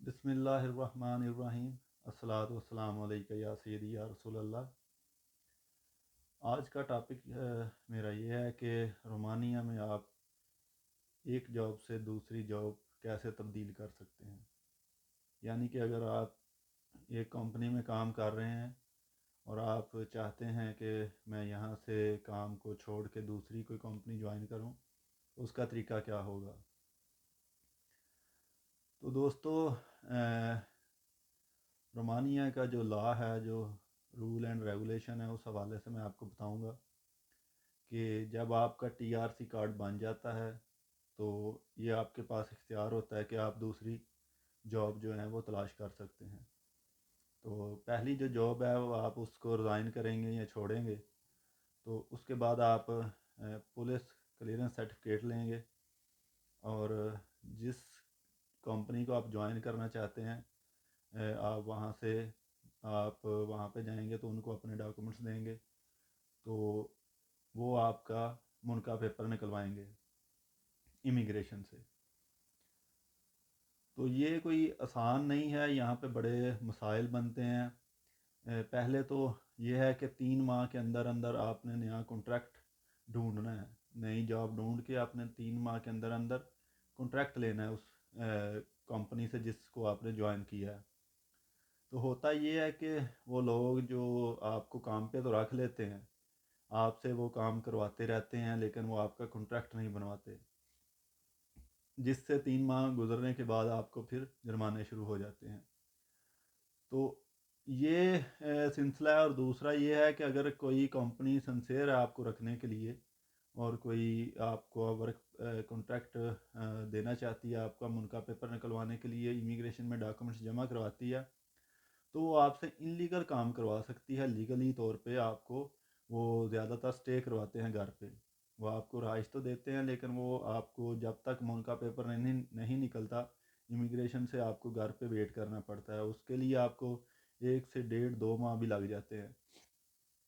बिस्मिल्लाहिर्रहमानिर्रहीम। अस्सलातु वस्सलामु अलैका या सय्यदी या रसूल अल्लाह। आज का टॉपिक मेरा ये है कि रोमानिया में आप एक जॉब से दूसरी जॉब कैसे तब्दील कर सकते हैं। यानी कि अगर आप एक कंपनी में काम कर रहे हैं और आप चाहते हैं कि मैं यहाँ से काम को छोड़ के दूसरी कोई कंपनी ज्वाइन करूँ, तो उसका तरीका क्या होगा। तो दोस्तों, रोमानिया का जो लॉ है, जो रूल एंड रेगुलेशन है, उस हवाले से मैं आपको बताऊंगा कि जब आपका टीआरसी कार्ड बन जाता है तो ये आपके पास इख्तियार होता है कि आप दूसरी जॉब जो है वो तलाश कर सकते हैं। तो पहली जो जॉब है वो आप उसको रिज़ाइन करेंगे या छोड़ेंगे, तो उसके बाद आप पुलिस क्लियरेंस सर्टिफिकेट लेंगे और जिस कंपनी को आप ज्वाइन करना चाहते हैं आप वहाँ पे जाएंगे तो उनको अपने डॉक्यूमेंट्स देंगे, तो वो आपका मुनका पेपर निकलवाएंगे इमिग्रेशन से। तो ये कोई आसान नहीं है, यहाँ पे बड़े मसाइल बनते हैं। पहले तो ये है कि 3 माह के अंदर अंदर आपने नया कॉन्ट्रैक्ट ढूंढना है। नई जॉब ढूंढ के आपने 3 माह के अंदर अंदर कॉन्ट्रैक्ट लेना है उस कंपनी से जिसको आपने ज्वाइन किया है। तो होता ये है कि वो लोग जो आपको काम पे तो रख लेते हैं, आपसे वो काम करवाते रहते हैं, लेकिन वो आपका कॉन्ट्रैक्ट नहीं बनवाते, जिससे 3 माह गुजरने के बाद आपको फिर जुर्माने शुरू हो जाते हैं। तो ये सिलसिला है। और दूसरा ये है कि अगर कोई कंपनी सिंसियर है आपको रखने के लिए और कोई आपको वर्क कॉन्ट्रैक्ट देना चाहती है, आपका मुनका पेपर निकलवाने के लिए इमिग्रेशन में डॉक्यूमेंट्स जमा करवाती है, तो वो आपसे इनलीगल काम करवा सकती है। लीगली तौर पे आपको वो ज़्यादातर स्टे करवाते हैं घर पे। वो आपको रहाइश तो देते हैं, लेकिन वो आपको जब तक उनका पेपर नहीं निकलता इमिग्रेशन से, आपको घर पे वेट करना पड़ता है। उसके लिए आपको 1 से 1.5-2 माह भी लग जाते हैं।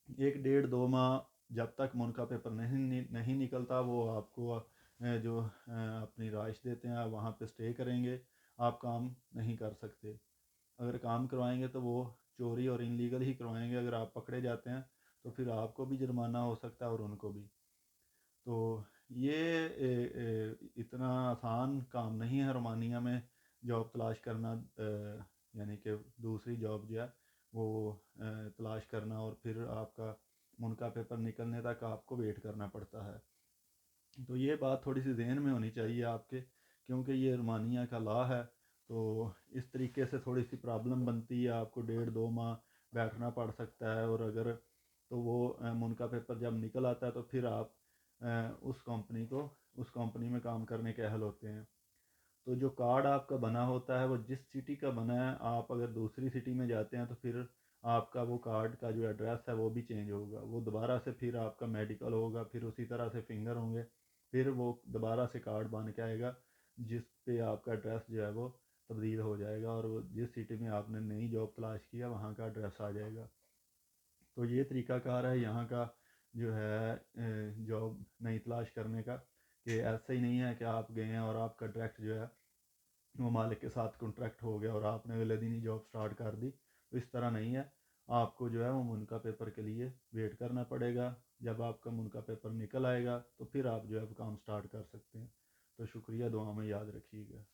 1 1.5 2 माह जब तक उनका पेपर नहीं निकलता, वो आपको अपनी रहाइश देते हैं, आप वहाँ पे स्टे करेंगे, आप काम नहीं कर सकते। अगर काम करवाएंगे तो वो चोरी और इनलीगल ही करवाएंगे। अगर आप पकड़े जाते हैं तो फिर आपको भी जुर्माना हो सकता है और उनको भी। तो ये इतना आसान काम नहीं है रोमानिया में जॉब तलाश करना, यानी कि दूसरी जॉब जो है वो तलाश करना और फिर आपका मुनका पेपर निकलने तक आपको वेट करना पड़ता है। तो ये बात थोड़ी सी जहन में होनी चाहिए आपके, क्योंकि ये रोमानिया का लॉ है। तो इस तरीके से थोड़ी सी प्रॉब्लम बनती है, आपको 1.5 2 माह बैठना पड़ सकता है। और अगर तो वो मुनका पेपर जब निकल आता है तो फिर आप उस कंपनी में काम करने के अहल होते हैं। तो जो कार्ड आपका बना होता है वो जिस सिटी का बना है, आप अगर दूसरी सिटी में जाते हैं तो फिर आपका वो कार्ड का जो एड्रेस है वो भी चेंज होगा। वो दोबारा से फिर आपका मेडिकल होगा, फिर उसी तरह से फिंगर होंगे, फिर वो दोबारा से कार्ड बन के आएगा जिस पे आपका एड्रेस जो है वो तब्दील हो जाएगा और वो जिस सिटी में आपने नई जॉब तलाश किया वहाँ का एड्रेस आ जाएगा। तो ये तरीकाकार है यहाँ का जो है जॉब नई तलाश करने का, कि ऐसा ही नहीं है कि आप गए हैं और आपका डायरेक्ट जो है वो मालिक के साथ कॉन्ट्रैक्ट हो गया और आपने अगले दिन ही जॉब स्टार्ट कर दी। तो इस तरह नहीं है, आपको जो है वो मुनका पेपर के लिए वेट करना पड़ेगा। जब आपका मुनका पेपर निकल आएगा तो फिर आप जो है वो काम स्टार्ट कर सकते हैं। तो शुक्रिया, दुआ में याद रखिएगा।